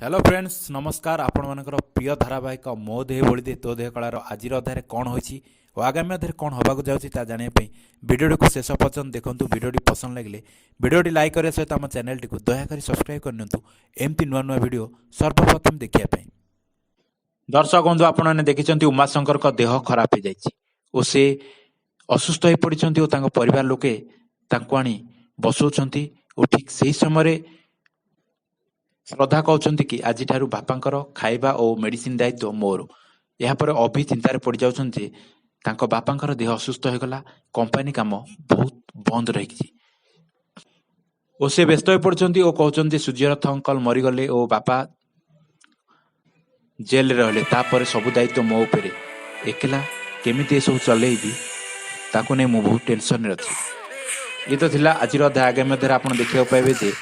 Hello friends नमस्कार आपण मानकर प्रिय धारावाहिक मो देह बोली दे तो देह कलार आज अध्याय कौन होइछि और आगामी अध्याय कौन होबाक जाउछि ता जानिया पई वीडियो को शेष पर्यंत देखंतु। वीडियो पसंद लगे वीडियो लाइक करे सहित आम चैनल टी दयाकोरी सब्सक्राइब करनियंतु एमती नुआ नुआ वीडियो सर्वप्रथम देखिया पई। दर्शक बंधु आपने देखिछंती उमाशंकर का देह खराब हो जाइछि और से असुस्थ हो पड़िछंती और तांको परिवार लोके तांको आनी बसौछंती और ठीक सही समय श्रद्धा कहते कि आज बापांकर खाइबा और मेडिसिन दायित्व मोर। यापर अभि चिंतार पड़ जाउछंती तांको बापांकर देह असुस्थ हो गला, कंपनी काम बहुत बंद रही और से व्यस्त हो पड़छंती और कहते सूर्यरथ अंकल मरीगले और बापा जेल रहिले तापर सब दायित्व मो उपरे एकला केमिति सब चलेबी ताको ने मु बहुत टेंशन रे अछि। ये तो थिला आज अध्याय आगामी अध्याय आपण देखियो पाइबे जे